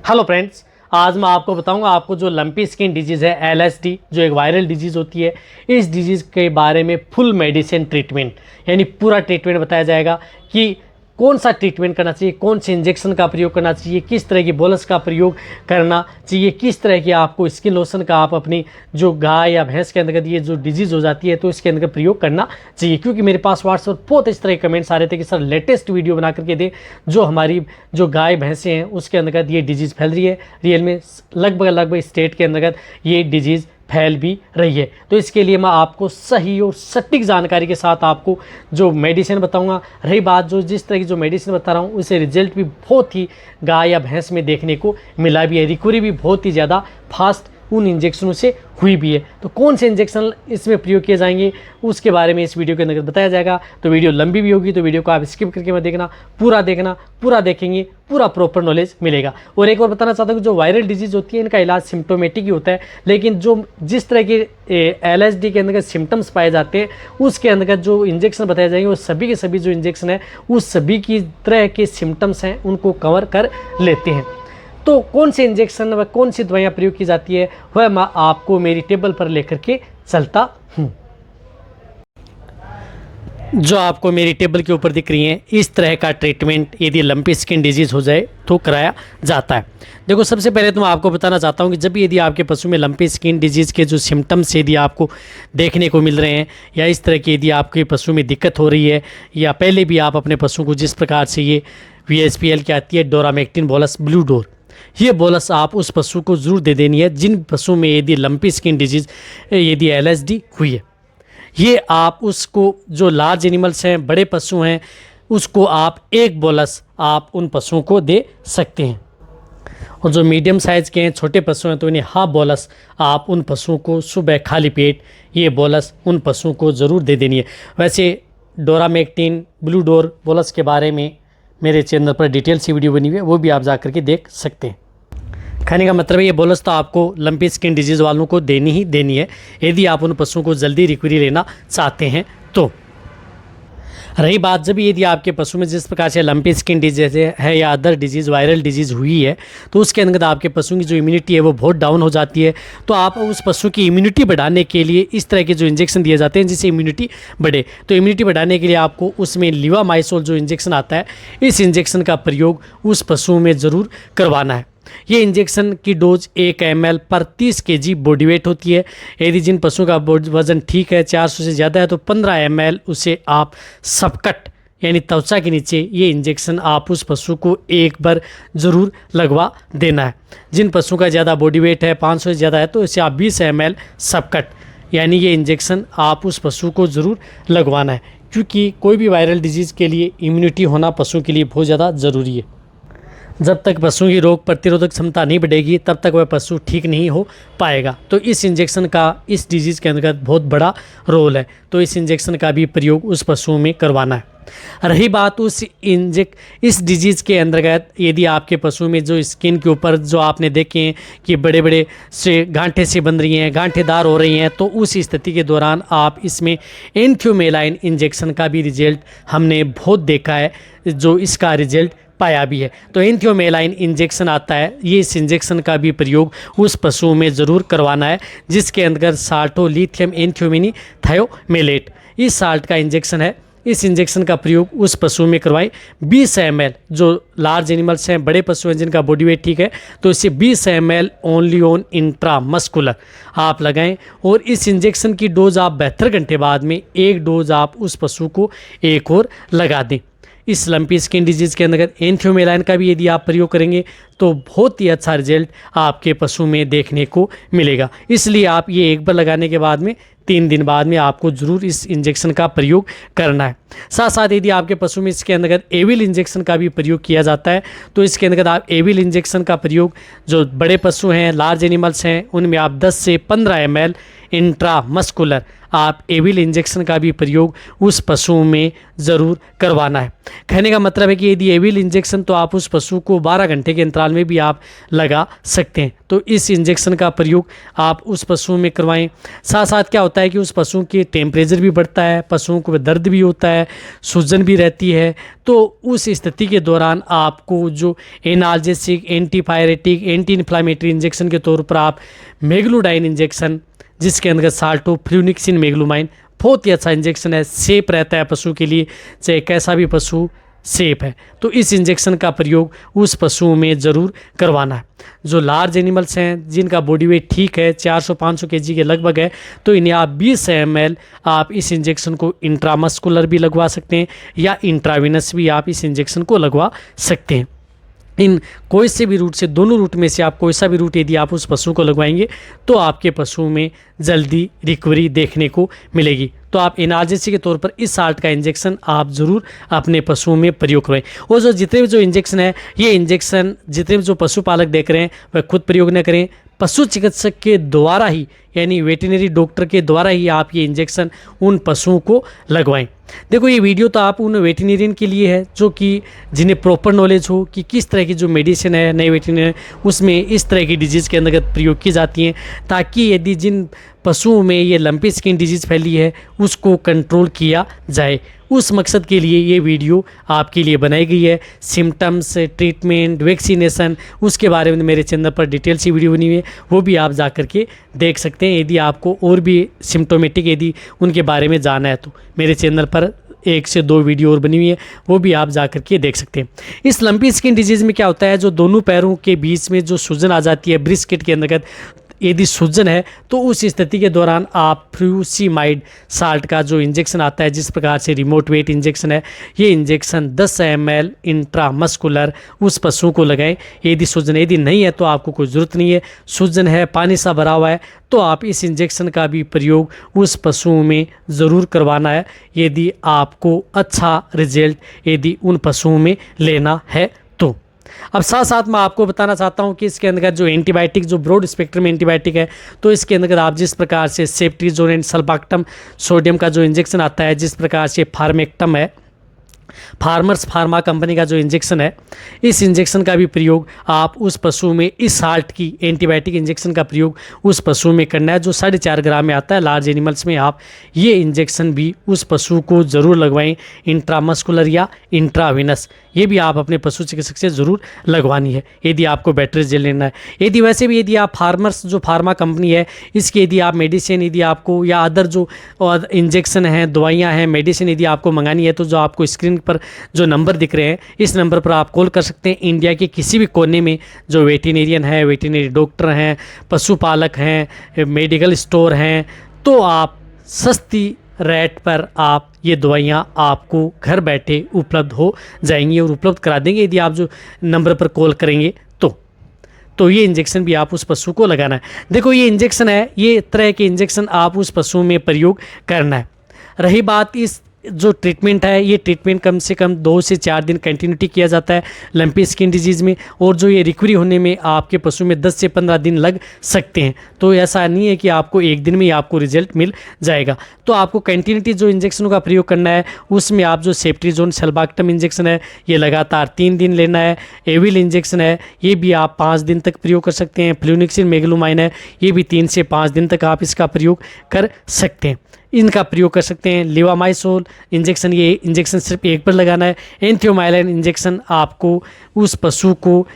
Hello friends, आज मैं आपको बताऊंगा आपको जो लंपी स्किन डिजीज़ है LSD, जो एक वायरल डिजीज़ होती है, इस डिजीज़ के बारे में फुल मेडिसिन ट्रीटमेंट यानी पूरा ट्रीटमेंट बताया जाएगा कि कौन सा ट्रीटमेंट करना चाहिए, कौन से इंजेक्शन का प्रयोग करना चाहिए, किस तरह की बोलस का प्रयोग करना चाहिए, किस तरह की आपको स्किन लोशन का आप अपनी जो गाय या भैंस के अंदर ये जो डिजीज़ हो जाती है तो इसके अंदर प्रयोग करना चाहिए। क्योंकि मेरे पास व्हाट्सएप पर बहुत इस तरह के कमेंट्स आ रहे थे कि सर लेटेस्ट वीडियो बना करके दे, जो हमारी जो गाय भैंसें हैं उसके अंतर्गत ये डिजीज़ फैल रही है, रियल में लगभग स्टेट के अंतर्गत ये डिजीज़ फैल भी रही है। तो इसके लिए मैं आपको सही और सटीक जानकारी के साथ आपको जो मेडिसिन बताऊंगा। रही बात जो जिस तरह की जो मेडिसिन बता रहा हूँ उसे रिजल्ट भी बहुत ही गाय या भैंस में देखने को मिला भी है, रिकवरी भी बहुत ही ज़्यादा फास्ट उन इंजेक्शनों से हुई भी है। तो कौन से इंजेक्शन इसमें प्रयोग किए जाएंगे उसके बारे में इस वीडियो के अंदर बताया जाएगा। तो वीडियो लंबी भी होगी तो वीडियो को आप स्किप करके मत देखना, पूरा देखेंगे, पूरा प्रॉपर नॉलेज मिलेगा। और एक और बताना चाहता हूँ कि जो वायरल डिजीज़ होती है इनका इलाज सिम्टोमेटिक ही होता है, लेकिन जो जिस तरह के LSD के अंदर सिम्टम्स पाए जाते हैं उसके अंदर जो इंजेक्शन बताए जाएंगे वो सभी के सभी जो इंजेक्शन है उस सभी की तरह के सिम्टम्स हैं उनको कवर कर लेते हैं। तो कौन से इंजेक्शन व कौन सी दवाइयाँ प्रयोग की जाती है वह मैं आपको मेरी टेबल पर लेकर के चलता हूँ। जो आपको मेरी टेबल के ऊपर दिख रही हैं इस तरह का ट्रीटमेंट यदि लंपी स्किन डिजीज़ हो जाए तो कराया जाता है। देखो, सबसे पहले तो मैं आपको बताना चाहता हूँ कि जब यदि आपके पशु में लंपी स्किन डिजीज़ के जो सिम्टम्स यदि आपको देखने को मिल रहे हैं या इस तरह की यदि आपके पशु में दिक्कत हो रही है या पहले भी आप अपने पशु को जिस प्रकार से ये VSPL की आती है डोरामेक्टिन बोलस ब्लू डोर, ये बोलस आप उस पशु को ज़रूर दे देनी है जिन पशु में यदि लंपी स्किन डिजीज़ यदि LSD हुई है। ये आप उसको जो लार्ज एनिमल्स हैं, बड़े पशु हैं, उसको आप एक बोलस आप उन पशुओं को दे सकते हैं। और जो मीडियम साइज़ के हैं, छोटे पशु हैं, तो इन्हें हाफ बोलस आप उन पशुओं को सुबह खाली पेट ये बोलस उन पशुओं को ज़रूर दे देनी है। वैसे डोरामेक्टिन ब्लू डोर बोलस के बारे में मेरे चैनल पर डिटेल सी वीडियो बनी हुई है, वो भी आप जा करके देख सकते हैं। कहने का मतलब है ये बोलस तो आपको लंपी स्किन डिजीज़ वालों को देनी ही देनी है यदि आप उन पशुओं को जल्दी रिकवरी लेना चाहते हैं। तो रही बात जब यदि आपके पशु में जिस प्रकार से लंपी स्किन डिजीज़ है या अदर डिजीज़ वायरल डिजीज़ हुई है तो उसके अंदर आपके पशु की जो इम्यूनिटी है वो बहुत डाउन हो जाती है। तो आप उस पशु की इम्यूनिटी बढ़ाने के लिए इस तरह के जो इंजेक्शन दिए जाते हैं जिससे इम्यूनिटी बढ़े, तो इम्यूनिटी बढ़ाने के लिए आपको उसमें लिवामाइसोल जो इंजेक्शन आता है इस इंजेक्शन का प्रयोग उस पशु में ज़रूर करवाना है। ये इंजेक्शन की डोज 1 ml पर 30 kg बॉडी वेट होती है। यदि जिन पशुओं का वजन ठीक है, 400 से ज़्यादा है, तो 15 ml उसे आप सबकट यानी त्वचा के नीचे ये इंजेक्शन आप उस पशु को एक बार ज़रूर लगवा देना है। जिन पशुओं का ज़्यादा बॉडी वेट है, 500 से ज़्यादा है, तो इसे आप 20 ml सबकट यानी ये इंजेक्शन आप उस पशु को ज़रूर लगवाना है। क्योंकि कोई भी वायरल डिजीज़ के लिए इम्यूनिटी होना पशु के लिए बहुत ज़्यादा ज़रूरी है। जब तक पशु की रोग प्रतिरोधक क्षमता नहीं बढ़ेगी तब तक वह पशु ठीक नहीं हो पाएगा। तो इस इंजेक्शन का इस डिजीज़ के अंतर्गत बहुत बड़ा रोल है, तो इस इंजेक्शन का भी प्रयोग उस पशुओं में करवाना है। रही बात इस डिजीज़ के अंतर्गत यदि आपके पशु में जो स्किन के ऊपर जो आपने देखे हैं कि बड़े बड़े से गांठे से बन रही हैं, गांठेदार हो रही हैं, तो उस स्थिति के दौरान आप इसमें एंथ्योमेलाइन इंजेक्शन का भी रिजल्ट हमने बहुत देखा है, जो इसका रिजल्ट पाया भी है। तो एंथ्योमेलाइन इंजेक्शन आता है, ये इस इंजेक्शन का भी प्रयोग उस पशुओं में ज़रूर करवाना है जिसके अंदर साल्टोलिथियम एंथ्योमिनी थायोमेलेट इस साल्ट का इंजेक्शन है। इस इंजेक्शन का प्रयोग उस पशुओं में करवाएं। 20 ml जो लार्ज एनिमल्स हैं, बड़े पशु हैं जिनका बॉडी वेट ठीक है, तो इसे 20 ml ओनली ऑन इंट्रामस्कुलर आप लगाएं। और इस इंजेक्शन की डोज आप 72 घंटे बाद में एक डोज आप उस पशु को एक और लगा दें। इस लंपी स्किन डिजीज़ के अंतर्गत एंथ्योमेलाइन का भी यदि आप प्रयोग करेंगे तो बहुत ही अच्छा रिजल्ट आपके पशु में देखने को मिलेगा। इसलिए आप ये एक बार लगाने के बाद में 3 दिन बाद में आपको ज़रूर इस इंजेक्शन का प्रयोग करना है। साथ साथ यदि आपके पशु में इसके अंतर्गत एविल इंजेक्शन का भी प्रयोग किया जाता है तो इसके अंतर्गत आप एविल इंजेक्शन का प्रयोग जो बड़े पशु हैं, लार्ज एनिमल्स हैं, उनमें आप 10 से 15 ml इंट्रामस्कुलर आप एविल इंजेक्शन का भी प्रयोग उस पशुओं में ज़रूर करवाना है। कहने का मतलब है कि यदि एविल इंजेक्शन तो आप उस पशु को 12 घंटे के अंतराल में भी आप लगा सकते हैं। तो इस इंजेक्शन का प्रयोग आप उस पशुओं में करवाएं। साथ साथ क्या होता है कि उस पशु के टेम्परेचर भी बढ़ता है, पशुओं को दर्द भी होता है, सूजन भी रहती है। तो उस स्थिति के दौरान आपको जो analgesic, antipyretic, anti inflammatory injection के तौर पर आप मेगलोडाइन इंजेक्शन, जिसके अंदर साल्टो फ्लूनिक्सिन मेगलोमाइन, बहुत ही अच्छा इंजेक्शन है, सेफ रहता है पशु के लिए, चाहे कैसा भी पशु सेफ है। तो इस इंजेक्शन का प्रयोग उस पशुओं में ज़रूर करवाना है। जो लार्ज एनिमल्स हैं जिनका बॉडी वेट ठीक है, 400-500 केजी के लगभग है, तो इन्हें आप 20 ml आप इस इंजेक्शन को इंट्रामस्कुलर भी लगवा सकते हैं या इंट्राविनस भी आप इस इंजेक्शन को लगवा सकते हैं। इन कोई से भी रूट से, दोनों रूट में से आप कोई सा भी रूट यदि आप उस पशु को लगवाएंगे तो आपके पशु में जल्दी रिकवरी देखने को मिलेगी। तो आप एनाल्जेसिक के तौर पर इस साल्ट का इंजेक्शन आप ज़रूर अपने पशुओं में प्रयोग करें। और जो जितने भी जो इंजेक्शन है, ये इंजेक्शन जितने भी जो पशुपालक देख रहे हैं वह खुद प्रयोग न करें, पशु चिकित्सक के द्वारा ही, यानी वेटरनरी डॉक्टर के द्वारा ही आप ये इंजेक्शन उन पशुओं को लगवाएं। देखो, ये वीडियो तो आप उन वेटरनरियन के लिए है जो कि जिन्हें प्रॉपर नॉलेज हो कि किस तरह की जो मेडिसिन है नए वेटरनरी उसमें इस तरह की डिजीज़ के अंतर्गत प्रयोग की जाती हैं, ताकि यदि जिन पशुओं में ये लंपी स्किन डिजीज़ फैली है उसको कंट्रोल किया जाए। उस मकसद के लिए ये वीडियो आपके लिए बनाई गई है। सिम्टम्स, ट्रीटमेंट, वैक्सीनेशन, उसके बारे में मेरे चैनल पर डिटेल सी वीडियो बनी हुई है, वो भी आप जा कर के देख सकते हैं। यदि आपको और भी सिम्टोमेटिक यदि उनके बारे में जानना है तो मेरे चैनल पर 1 से 2 वीडियो और बनी हुई है, वो भी आप जा कर के देख सकते हैं। इस लंपी स्किन डिजीज़ में क्या होता है, जो दोनों पैरों के बीच में जो सूजन आ जाती है ब्रिस्किट के अंतर्गत, यदि सूजन है तो उस स्थिति के दौरान आप फ्यूसिमाइड साल्ट का जो इंजेक्शन आता है, जिस प्रकार से रिमोट वेट इंजेक्शन है, ये इंजेक्शन 10 ml इंट्रामस्कुलर उस पशु को लगाएं। यदि सूजन यदि नहीं है तो आपको कोई ज़रूरत नहीं है, सूजन है, पानी सा भरा हुआ है, तो आप इस इंजेक्शन का भी प्रयोग उस पशुओं में ज़रूर करवाना है यदि आपको अच्छा रिजल्ट यदि उन पशुओं में लेना है तो। अब साथ साथ मैं आपको बताना चाहता हूं कि इसके अंदर जो एंटीबायोटिक, जो ब्रॉड स्पेक्ट्रम एंटीबायोटिक है, तो इसके अंदर आप जिस प्रकार से सेफ्ट्रीजोन एंड सल्बाक्टम सोडियम का जो इंजेक्शन आता है, जिस प्रकार से फार्मेक्टम है, फार्मर्स फार्मा कंपनी का जो इंजेक्शन है, इस इंजेक्शन का भी प्रयोग आप उस पशु में, इस साल्ट की एंटीबायोटिक इंजेक्शन का प्रयोग उस पशु में करना है जो 4.5 ग्राम में आता है। लार्ज एनिमल्स में आप ये इंजेक्शन भी उस पशु को ज़रूर लगवाएं, इंट्रामस्कुलर या इंट्राविनस, ये भी आप अपने पशु चिकित्सक से ज़रूर लगवानी है यदि आपको बेटर रिजल्ट लेना है। यदि वैसे भी यदि आप फार्मर्स जो फार्मा कंपनी है, इसकी यदि आप मेडिसिन यदि आपको या अदर जो इंजेक्शन हैं, दवाइयाँ हैं, मेडिसिन यदि आपको मंगानी है, तो जो आपको स्क्रीन पर जो नंबर दिख रहे हैं, इस नंबर पर आप कॉल कर सकते हैं। इंडिया के किसी भी कोने में जो वेटरनरियन है, वेटरनरी डॉक्टर हैं, पशुपालक हैं, मेडिकल स्टोर हैं, तो आप सस्ती रेट पर आप ये दवाइयाँ आपको घर बैठे उपलब्ध हो जाएंगी और उपलब्ध करा देंगे यदि आप जो नंबर पर कॉल करेंगे तो ये इंजेक्शन भी आप उस पशु को लगाना है। देखो, ये इंजेक्शन है, ये तरह के इंजेक्शन आप उस पशु में प्रयोग करना है। रही बात इस जो ट्रीटमेंट है, ये ट्रीटमेंट कम से कम 2 से 4 दिन कंटिन्यूटी किया जाता है लंपी स्किन डिजीज़ में, और जो ये रिकवरी होने में आपके पशु में 10 से 15 दिन लग सकते हैं। तो ऐसा नहीं है कि आपको एक दिन में ही आपको रिजल्ट मिल जाएगा। तो आपको कंटिन्यूटी जो इंजेक्शनों का प्रयोग करना है, उसमें आप जो सेफ्ट्रीजोन सल्बाक्टम इंजेक्शन है, ये लगातार 3 दिन लेना है। एविल इंजेक्शन है, ये भी आप 5 दिन तक प्रयोग कर सकते हैं। फ्लूनिक्सिन मेगलोमाइन है, ये भी 3 से 5 दिन तक आप इसका प्रयोग कर सकते हैं, इनका प्रयोग कर सकते हैं। लिवामाइसोल इंजेक्शन, ये इंजेक्शन सिर्फ एक बार लगाना है। एंथियोमाइलिन इंजेक्शन आपको उस पशु को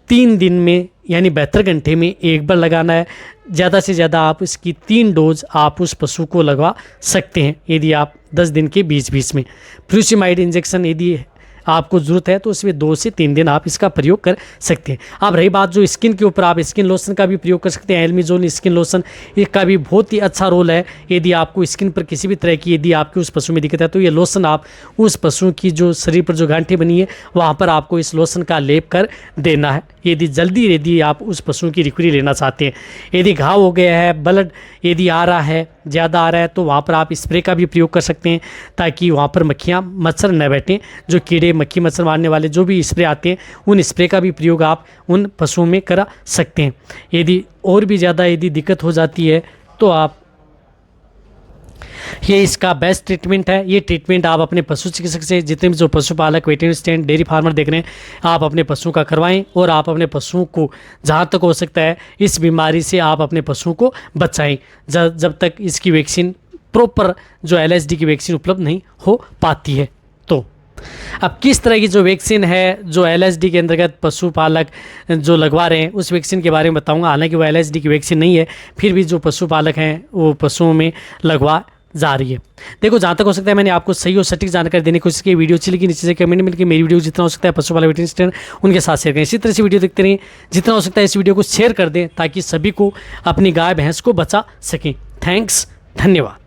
3 दिन में यानी 72 घंटे में एक बार लगाना है। ज़्यादा से ज़्यादा आप इसकी 3 डोज आप उस पशु को लगवा सकते हैं यदि आप 10 दिन के बीच बीच में। फ्यूसिमाइड इंजेक्शन यदि आपको ज़रूरत है तो उसमें 2 से 3 दिन आप इसका प्रयोग कर सकते हैं। अब रही बात जो स्किन के ऊपर, आप स्किन लोशन का भी प्रयोग कर सकते हैं। एल्मिजोल स्किन लोशन, इसका भी बहुत ही अच्छा रोल है। यदि आपको स्किन पर किसी भी तरह की यदि आपकी उस पशु में दिक्कत है तो ये लोशन आप उस पशु की जो शरीर पर जो गांठें बनी है वहाँ पर आपको इस लोशन का लेप कर देना है यदि आप उस पशु की रिकवरी लेना चाहते हैं। यदि घाव हो गया है, ब्लड यदि आ रहा है, ज़्यादा आ रहा है, तो वहाँ पर आप स्प्रे का भी प्रयोग कर सकते हैं ताकि वहाँ पर मक्खियाँ मच्छर न बैठें। जो कीड़े मक्खी मच्छर मारने वाले जो भी स्प्रे आते हैं, उन स्प्रे का भी प्रयोग आप उन पशुओं में करा सकते हैं। यदि और भी ज़्यादा यदि दिक्कत हो जाती है तो आप ये इसका बेस्ट ट्रीटमेंट है। ये ट्रीटमेंट आप अपने पशु चिकित्सक से, जितने भी जो पशुपालक, वेटरनरी असिस्टेंट, डेयरी फार्मर देख रहे हैं, आप अपने पशुओं का करवाएं और आप अपने पशुओं को जहाँ तक हो सकता है इस बीमारी से आप अपने पशुओं को बचाएं, जब तक इसकी वैक्सीन प्रॉपर जो LSD की वैक्सीन उपलब्ध नहीं हो पाती है। तो अब किस तरह की जो वैक्सीन है जो LSD के अंतर्गत पशुपालक जो लगवा रहे हैं उस वैक्सीन के बारे में बताऊंगा। हालांकि वो LSD की वैक्सीन नहीं है, फिर भी जो पशुपालक हैं वो पशुओं में लगवा जा रही है। देखो जहाँ तक हो सकता है मैंने आपको सही और सटीक जानकारी देने की कोशिश की। वीडियो अच्छी लगी नीचे से कमेंट में लिखिए। मेरी वीडियो जितना हो सकता है पशुपालक वेटरनरी असिस्टेंट उनके साथ शेयर करें। इसी तरह से वीडियो देखते रहें, जितना हो सकता है इस वीडियो को शेयर कर दें ताकि सभी को अपनी गाय भैंस को बचा सकें। थैंक्स, धन्यवाद।